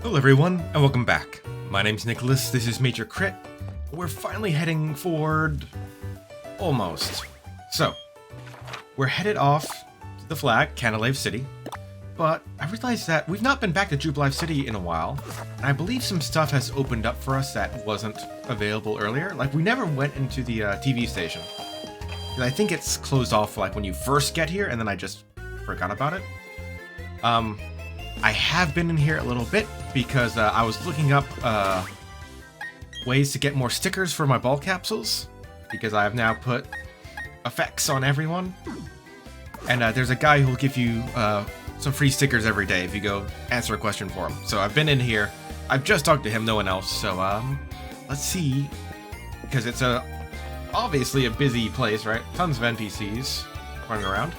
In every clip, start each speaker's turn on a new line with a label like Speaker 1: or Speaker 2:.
Speaker 1: Hello everyone, and welcome back. My name's Nicholas, this is Major Crit. We're finally heading forward... almost. So, we're headed off to the flag, Canalave City, but I realized that we've not been back to Jubilife City in a while, and I believe some stuff has opened up for us that wasn't available earlier. Like, we never went into the TV station. I think it's closed off like when you first get here, and then I just forgot about it. I have been in here a little bit because I was looking up ways to get more stickers for my ball capsules, because I have now put effects on everyone. And there's a guy who'll give you some free stickers every day if you go answer a question for him. So I've been in here. I've just talked to him, no one else. So let's see, because it's obviously a busy place, right? Tons of NPCs running around.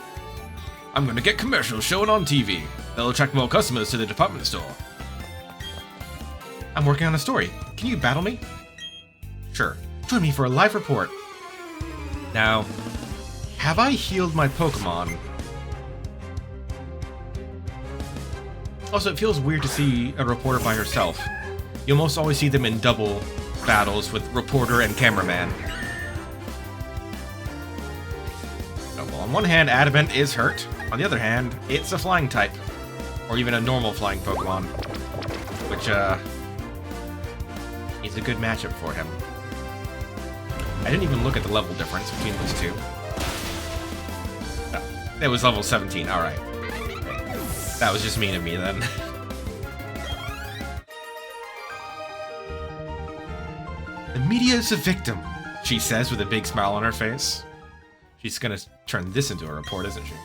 Speaker 1: I'm gonna get commercials showing on TV. They'll attract more customers to the department store. I'm working on a story. Can you battle me? Sure. Join me for a live report. Now, have I healed my Pokémon? Also, it feels weird to see a reporter by herself. You almost always see them in double battles with reporter and cameraman. Oh, well, on one hand, Adamant is hurt. On the other hand, it's a flying type. Or even a normal flying Pokemon. Which, is a good matchup for him. I didn't even look at the level difference between those two. Oh, it was level 17, alright. That was just mean of me then. The media is a victim, she says with a big smile on her face. She's gonna turn this into a report, isn't she?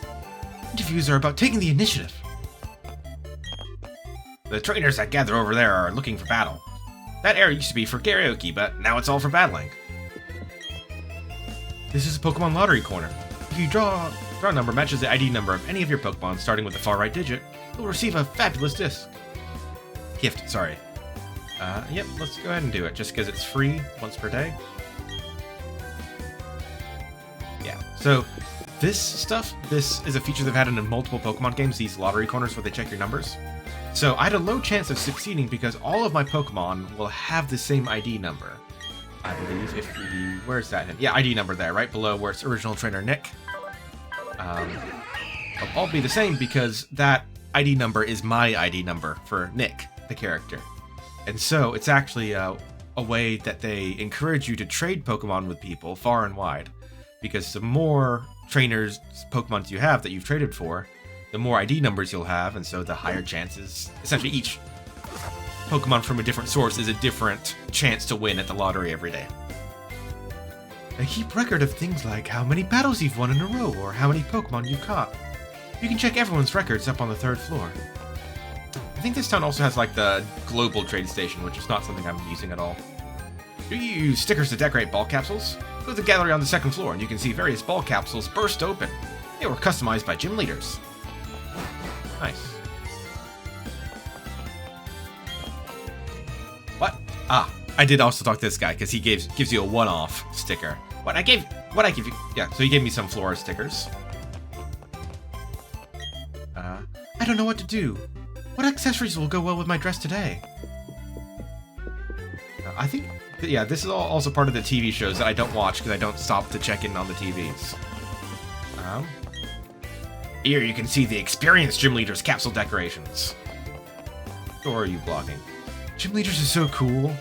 Speaker 1: Interviews are about taking the initiative. The trainers that gather over there are looking for battle. That area used to be for karaoke, but now it's all for battling. This is a Pokemon lottery corner. If you draw a number matches the ID number of any of your Pokemon starting with the far right digit, you'll receive a fabulous disc. Gift, sorry. Yep, let's go ahead and do it, just because it's free once per day. Yeah, so this is a feature they've had in multiple Pokemon games, these lottery corners where they check your numbers. So I had a low chance of succeeding because all of my Pokemon will have the same ID number. I believe if we... where's that? Yeah, ID number there, right below where it's original trainer Nick. They'll all be the same because that ID number is my ID number for Nick, the character. And so it's actually a way that they encourage you to trade Pokemon with people far and wide. Because the more trainers, Pokemon you have that you've traded for, the more ID numbers you'll have, and so the higher chances. Essentially, each Pokemon from a different source is a different chance to win at the lottery every day. They keep record of things like how many battles you've won in a row, or how many Pokemon you've caught. You can check everyone's records up on the 3rd floor. I think this town also has like the global trade station, which is not something I'm using at all. Do you use stickers to decorate ball capsules? Go to the gallery on the 2nd floor, and you can see various ball capsules burst open. They were customized by gym leaders. Nice. What? Ah, I did also talk to this guy because he gives you a one-off sticker. What I give you? Yeah, so he gave me some Flora stickers. I don't know what to do. What accessories will go well with my dress today? I think, yeah, this is also part of the TV shows that I don't watch because I don't stop to check in on the TVs. Here you can see the experienced gym leaders' capsule decorations. Or are you blocking? Gym leaders are so cool,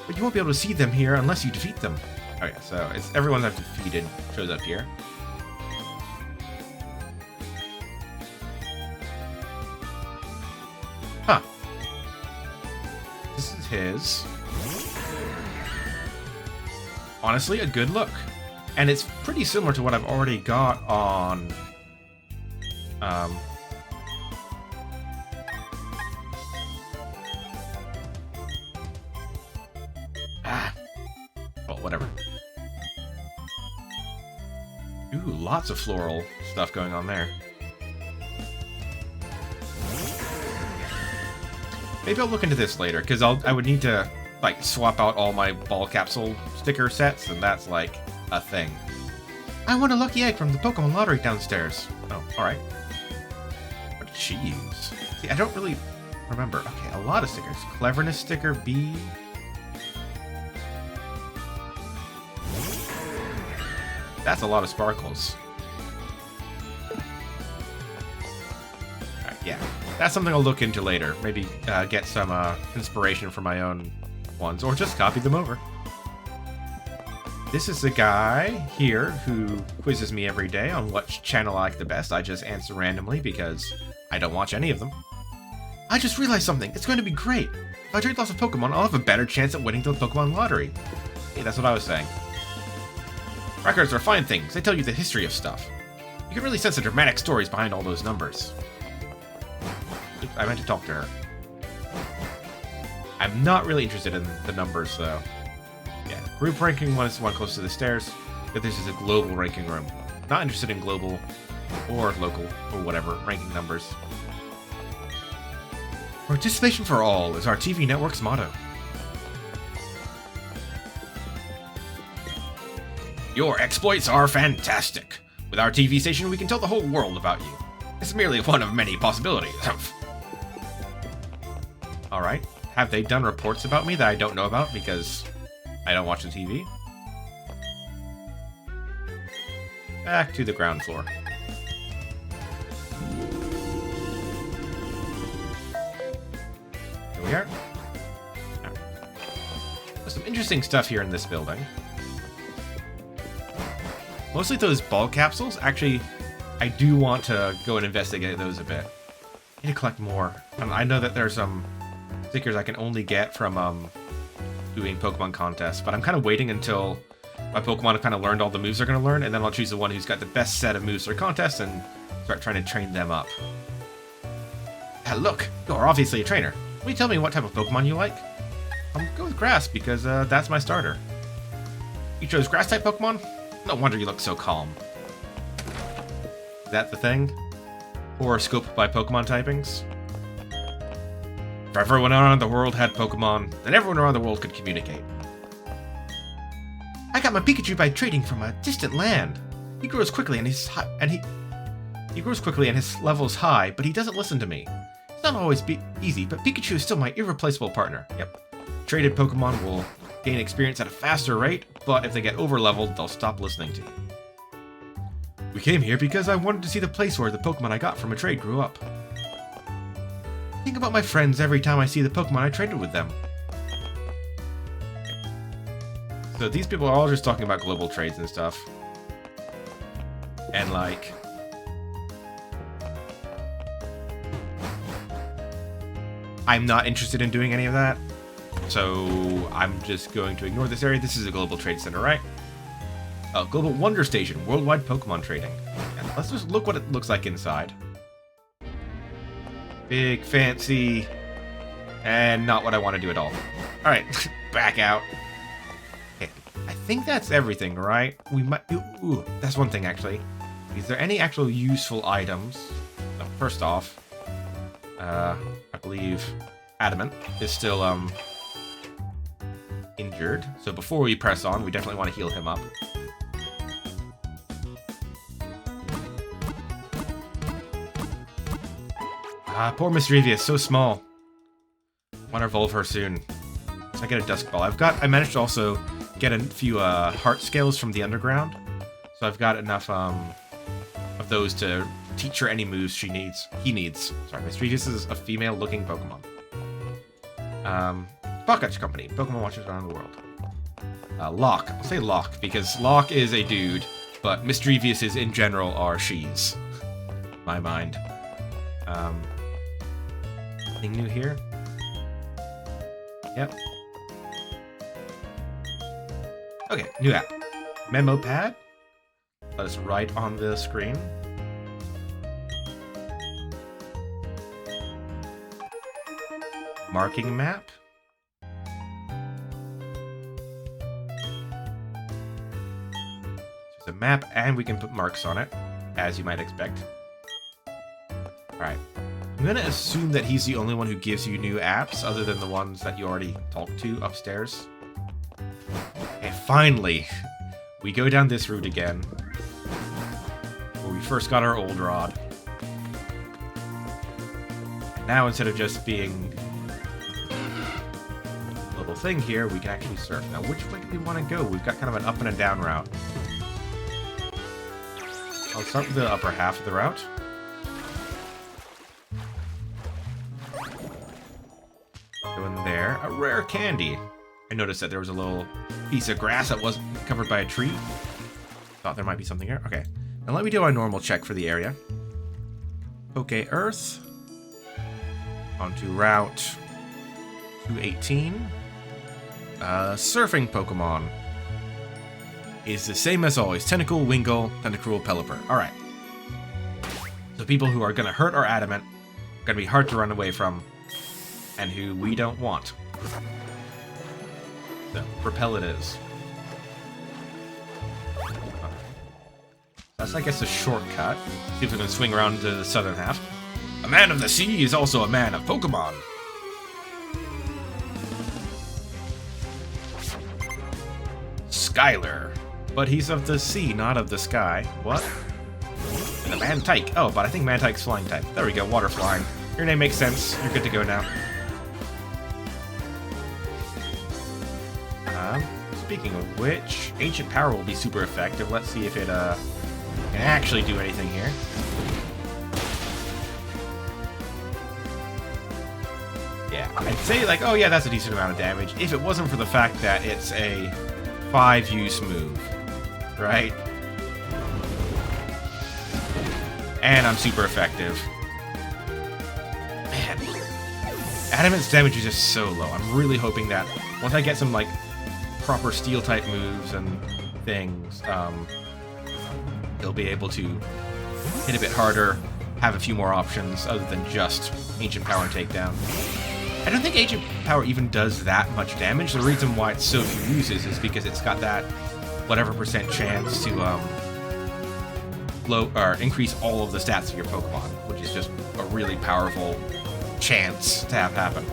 Speaker 1: but you won't be able to see them here unless you defeat them. Oh yeah, so it's everyone I've defeated shows up here. Huh. This is his. Honestly, a good look. And it's pretty similar to what I've already got on... well, whatever. Ooh, lots of floral stuff going on there. Maybe I'll look into this later, because I would need to, like, swap out all my ball capsule sticker sets, and that's, like, a thing. I won a lucky egg from the Pokemon lottery downstairs. Oh, alright. What did she use? See, I don't really remember. Okay, a lot of stickers. Cleverness sticker, B. That's a lot of sparkles. Alright, yeah. That's something I'll look into later. Maybe get some inspiration for my own ones, or just copy them over. This is the guy here who quizzes me every day on what channel I like the best. I just answer randomly because I don't watch any of them. I just realized something. It's going to be great. If I trade lots of Pokemon, I'll have a better chance at winning the Pokemon lottery. Hey, that's what I was saying. Records are fine things. They tell you the history of stuff. You can really sense the dramatic stories behind all those numbers. I meant to talk to her. I'm not really interested in the numbers, though. Yeah, group ranking one is one close to the stairs, but this is a global ranking room. Not interested in global or local or whatever ranking numbers. Participation for all is our TV network's motto. Your exploits are fantastic. With our TV station, we can tell the whole world about you. It's merely one of many possibilities. Alright. Have they done reports about me that I don't know about because I don't watch the TV? Back to the ground floor. Here we are. There's some interesting stuff here in this building. Mostly those ball capsules. Actually, I do want to go and investigate those a bit. I need to collect more. I know that there's some stickers I can only get from doing Pokemon contests, but I'm kind of waiting until my Pokemon have kind of learned all the moves they're going to learn, and then I'll choose the one who's got the best set of moves for contests and start trying to train them up. Look, you're obviously a trainer. Will you tell me what type of Pokemon you like? I'll go with Grass because that's my starter. You chose Grass-type Pokemon? No wonder you look so calm. Is that the thing? Horoscope by Pokemon typings? If everyone around the world had Pokemon, then everyone around the world could communicate. I got my Pikachu by trading from a distant land. He grows quickly and his level is high, but he doesn't listen to me. It's not always easy, but Pikachu is still my irreplaceable partner. Yep. Traded Pokemon will gain experience at a faster rate, but if they get over-leveled, they'll stop listening to you. We came here because I wanted to see the place where the Pokemon I got from a trade grew up. I think about my friends every time I see the Pokemon I traded with them. So these people are all just talking about global trades and stuff. And like... I'm not interested in doing any of that. So I'm just going to ignore this area. This is a global trade center, right? Oh, Global Wonder Station, worldwide Pokemon trading. And let's just look what it looks like inside. Big, fancy, and not what I want to do at all. Alright, back out. Okay, I think that's everything, right? We might... Ooh, that's one thing, actually. Is there any actual useful items? Oh, first off, I believe Adamant is still, injured. So before we press on, we definitely want to heal him up. Poor Misdreavia, so small. Want to evolve her soon. So I get a Dusk Ball. I managed to also get a few heart scales from the underground. So I've got enough of those to teach her any moves he needs. Sorry, Misdreavia is a female-looking Pokemon. Pocketch Company, Pokemon watchers around the world. Locke. I'll say Locke, because Locke is a dude, but Misdreaviouses in general are she's. My mind. Anything new here? Yep. Okay, new app. Memo pad. Let us write on the screen. Marking map. It's a map, and we can put marks on it, as you might expect. Alright. I'm gonna assume that he's the only one who gives you new apps, other than the ones that you already talked to upstairs. And finally, we go down this route again, where we first got our old rod. Now instead of just being a little thing here, we can actually surf. Now which way do we want to go? We've got kind of an up and a down route. I'll start with the upper half of the route. Go in there. A rare candy. I noticed that there was a little piece of grass that wasn't covered by a tree. Thought there might be something here. Okay. Now let me do my normal check for the area. Okay, Earth. Onto Route 218. Surfing Pokemon. Is the same as always. Tentacle, Wingull, Tentacruel, Pelipper. Alright. So people who are going to hurt our Adamant, going to be hard to run away from, and who we don't want. So, Repel it is. That's, I guess, a shortcut. See if we can swing around to the southern half. A man of the sea is also a man of Pokemon. Skylar. But he's of the sea, not of the sky. What? And a Mantike. Oh, but I think Mantike's flying type. There we go, water flying. Your name makes sense. You're good to go now. Speaking of which, Ancient Power will be super effective. Let's see if it can actually do anything here. Yeah, I'd say like, oh yeah, that's a decent amount of damage. If it wasn't for the fact that it's a 5-use move, right? And I'm super effective. Man, Adamant's damage is just so low. I'm really hoping that once I get some like proper steel type moves and things, he'll be able to hit a bit harder, have a few more options other than just Ancient Power and Takedown. I don't think Ancient Power even does that much damage. The reason why it's so few uses is because it's got that whatever % chance to increase all of the stats of your Pokemon, which is just a really powerful chance to have happen.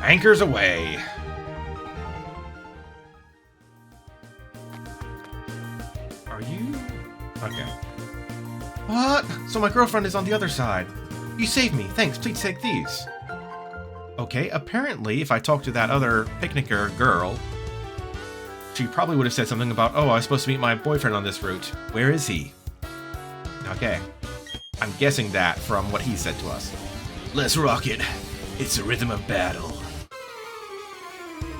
Speaker 1: Anchors away. Are you? Okay. What? So my girlfriend is on the other side. You saved me. Thanks. Please take these. Okay, apparently if I talked to that other picnicker girl, she probably would have said something about, oh, I was supposed to meet my boyfriend on this route. Where is he? Okay. I'm guessing that from what he said to us. Let's rock it. It's the rhythm of battle.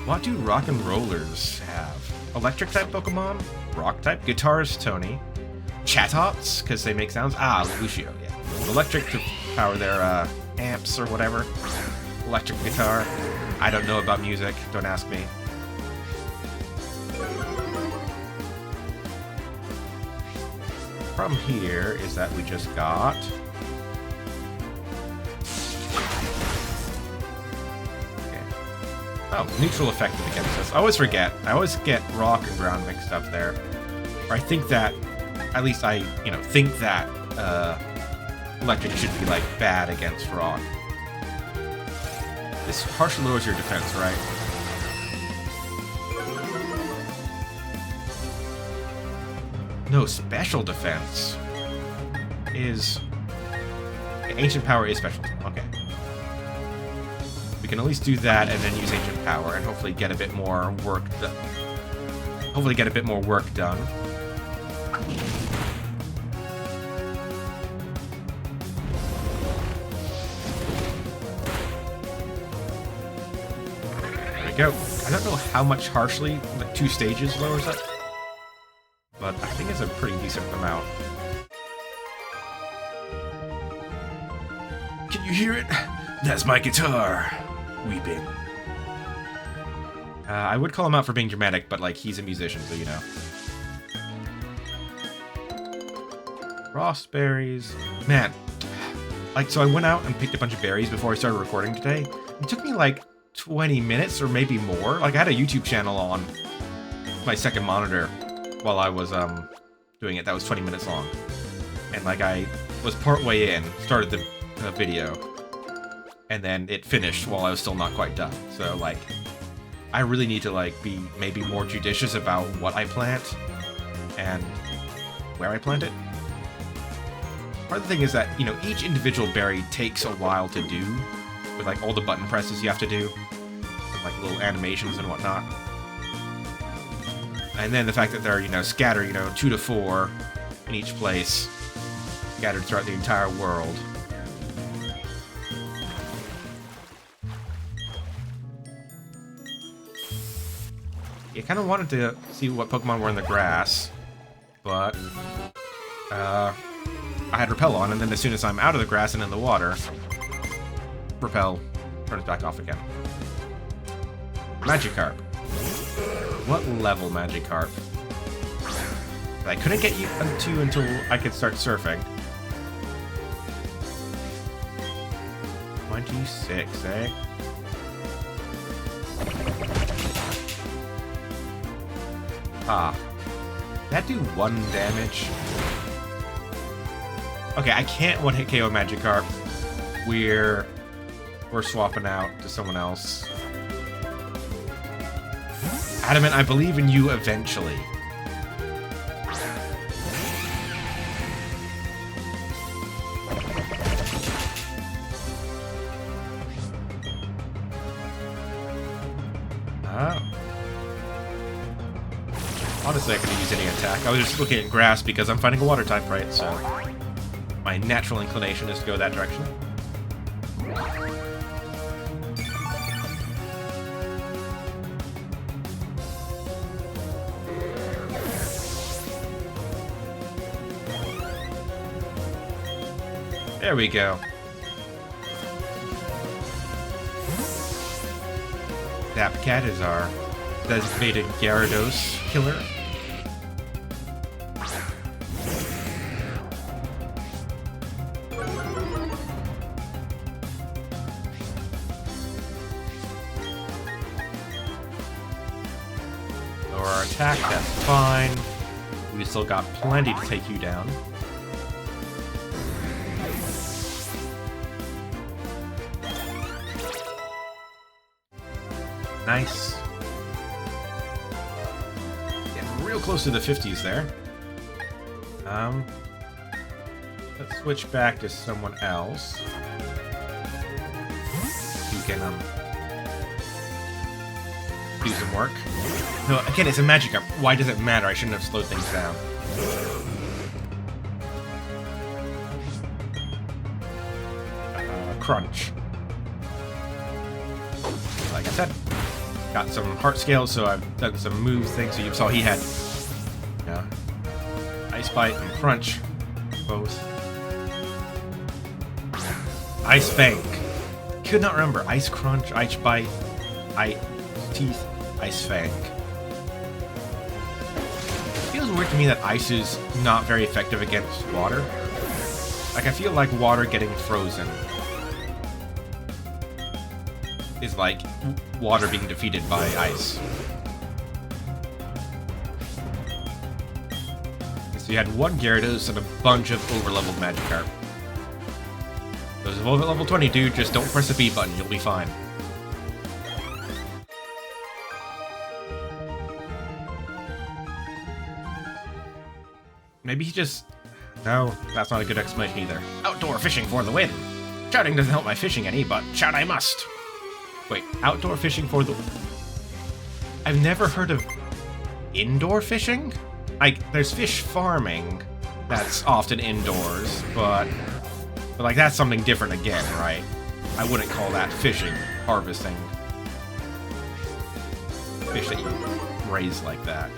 Speaker 1: What do rock and rollers have? Electric type Pokemon? Rock type? Guitars, Tony. Chatots, because they make sounds. Ah, Lucio, yeah. Electric to power their amps or whatever. Electric guitar. I don't know about music, don't ask me. From here is that we just got... Oh, neutral effective against us. I always forget. I always get rock and ground mixed up there. Or I think that, at least I, think that electric should be, like, bad against rock. This partially lowers your defense, right? No, special defense is... Ancient Power is special. Okay. We can at least do that and then use Ancient Power and hopefully get a bit more work done. Hopefully get a bit more work done. There we go. I don't know how much harshly the 2 stages lowers it, but I think it's a pretty decent amount. Can you hear it? That's my guitar. Weeping. I would call him out for being dramatic, but, like, he's a musician, so you know. Frost berries. Man. Like, so I went out and picked a bunch of berries before I started recording today. It took me, like, 20 minutes or maybe more. Like, I had a YouTube channel on my second monitor while I was, doing it. That was 20 minutes long. And, like, I was part way in, started the video. and then it finished while I was still not quite done. So, like, I really need to, like, be maybe more judicious about what I plant and where I plant it. Part of the thing is that, you know, each individual berry takes a while to do, with, like, all the button presses you have to do, and, like, little animations and whatnot. And then the fact that they're, you know, scattered, you know, 2 to 4 in each place, scattered throughout the entire world. I kind of wanted to see what Pokemon were in the grass, but I had Repel on, and then as soon as I'm out of the grass and in the water, Repel turns back off again. Magikarp. What level Magikarp? I couldn't get you to until I could start surfing. 26, eh? Ah. That do 1 damage? Okay, I can't one-hit KO Magikarp. We're swapping out to someone else. Adamant, I believe in you eventually. Honestly, I could use any attack. I was just looking at grass because I'm fighting a water type, right? So my natural inclination is to go that direction. There we go. Zapcat is our designated Gyarados killer. Lower our attack, that's fine. We still got plenty to take you down. Nice. Getting real close to the 50s there. Let's switch back to someone else. Who can do some work. No, again, it's a Magikarp. Why does it matter? I shouldn't have slowed things down. Crunch. Like I said, got some heart scales, so I've done some move things. So you saw he had Ice Bite and Crunch, both. Ice Fang. Could not remember. Ice Crunch, Ice Bite, Ice Teeth, Ice Fang. Feels weird to me that ice is not very effective against water. Like, I feel like water getting frozen is like water being defeated by ice. So you had 1 Gyarados and a bunch of over-leveled Magikarp. Those evolve at level 20, dude. Just don't press the B button. You'll be fine. Maybe he just... No, that's not a good explanation either. Outdoor fishing for the win! Shouting doesn't help my fishing any, but shout I must! Wait, outdoor fishing for the... I've never heard of indoor fishing? Like, there's fish farming that's often indoors, but like, that's something different again, right? I wouldn't call that fishing, harvesting fish that you raise like that.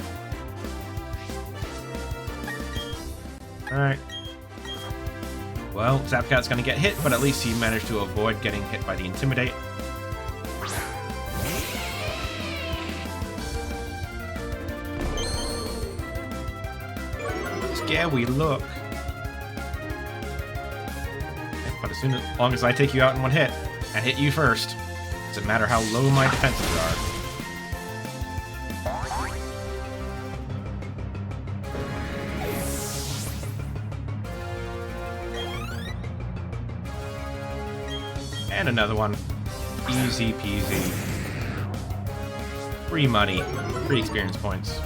Speaker 1: Alright. Well, Zapcat's gonna get hit, but at least he managed to avoid getting hit by the Intimidate. Scary look. But as long as I take you out in one hit, and hit you first, doesn't matter how low my defenses are. And another one. Easy peasy. Free money. Free experience points.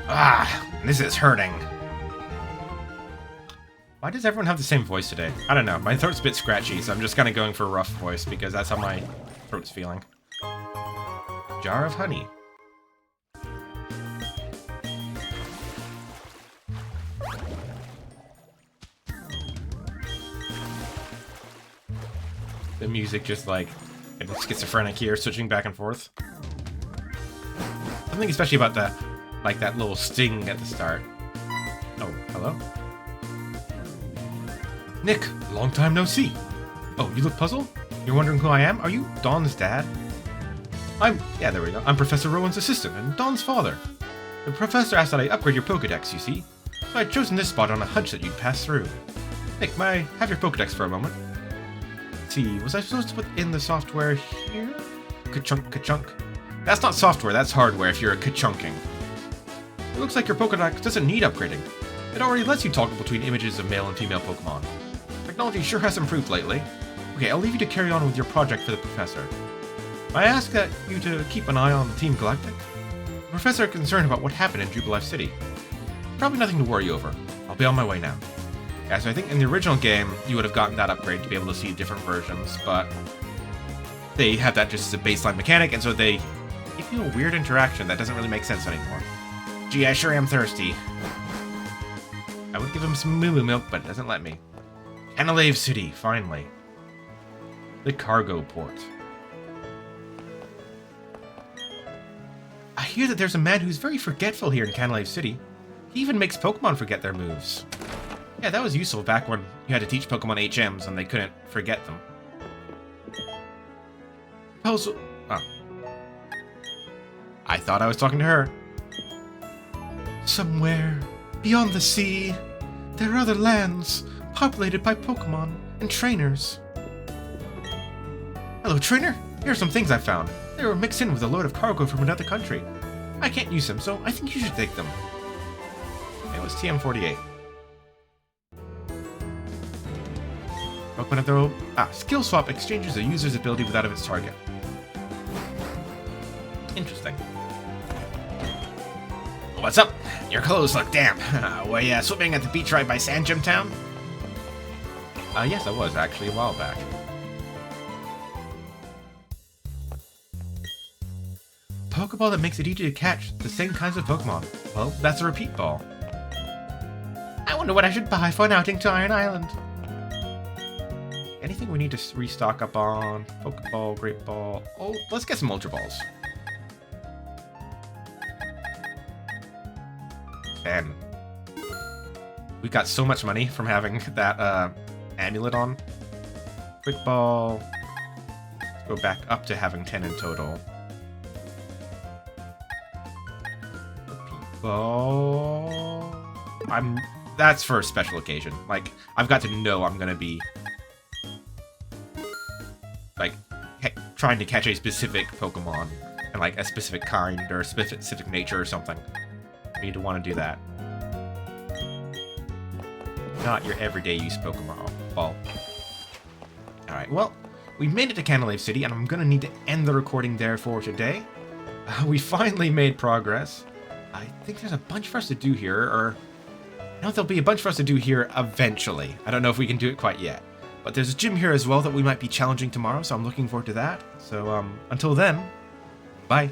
Speaker 1: Ah, this is hurting. Why does everyone have the same voice today? I don't know. My throat's a bit scratchy, so I'm just kind of going for a rough voice because that's how my throat's feeling. Jar of honey. The music just like getting schizophrenic here, switching back and forth. Something especially about that, like that little sting at the start. Oh, hello? Nick, long time no see. Oh, you look puzzled? You're wondering who I am? Are you Dawn's dad? Yeah, there we go. I'm Professor Rowan's assistant and Dawn's father. The professor asked that I upgrade your Pokédex, you see. So I'd chosen this spot on a hunch that you'd pass through. Nick, may I have your Pokédex for a moment? Let's see, was I supposed to put in the software here? Ka-chunk, ka-chunk. That's not software, that's hardware if you're a ka-chunking. It looks like your Pokédex doesn't need upgrading. It already lets you toggle between images of male and female Pokémon. Technology sure has improved lately. Okay, I'll leave you to carry on with your project for the professor. I ask that you to keep an eye on Team Galactic. The professor is concerned about what happened in Jubilife City. Probably nothing to worry over. I'll be on my way now. Yeah, so I think in the original game, you would have gotten that upgrade to be able to see different versions, but they have that just as a baseline mechanic, and so they give you a weird interaction that doesn't really make sense anymore. Gee, I sure am thirsty. I would give him some moo-moo milk, but it doesn't let me. Canalave City, finally. The cargo port. I hear that there's a man who's very forgetful here in Canalave City. He even makes Pokemon forget their moves. Yeah, that was useful back when you had to teach Pokemon HMs and they couldn't forget them. Proposal... Oh. I thought I was talking to her. Somewhere, beyond the sea, there are other lands, populated by Pokemon and trainers. Hello, trainer. Here are some things I found. They were mixed in with a load of cargo from another country. I can't use them, so I think you should take them. It was TM48. Pokemon at their own... Skill Swap exchanges a user's ability with that of its target. Interesting. What's up? Your clothes look damp. Were you swimming at the beach right by Sandgem Town? Yes, I was, actually, a while back. Pokeball that makes it easy to catch the same kinds of Pokemon. Well, that's a repeat ball. I wonder what I should buy for an outing to Iron Island. Anything we need to restock up on? Pokeball, Great Ball. Oh, let's get some Ultra Balls. 10. We got so much money from having that amulet on. Quick Ball. Let's go back up to having 10 in total. Repeat Ball. That's for a special occasion. Like, I've got to know I'm gonna be like trying to catch a specific Pokemon and like a specific kind or a specific nature or something. You need to want to do that. Not your everyday use Pokemon ball. Alright, well, we've made it to Canalave City, and I'm gonna need to end the recording there for today. We finally made progress. I think there's a bunch for us to do here, or... No, there'll be a bunch for us to do here eventually. I don't know if we can do it quite yet. But there's a gym here as well that we might be challenging tomorrow, so I'm looking forward to that. So, until then, bye.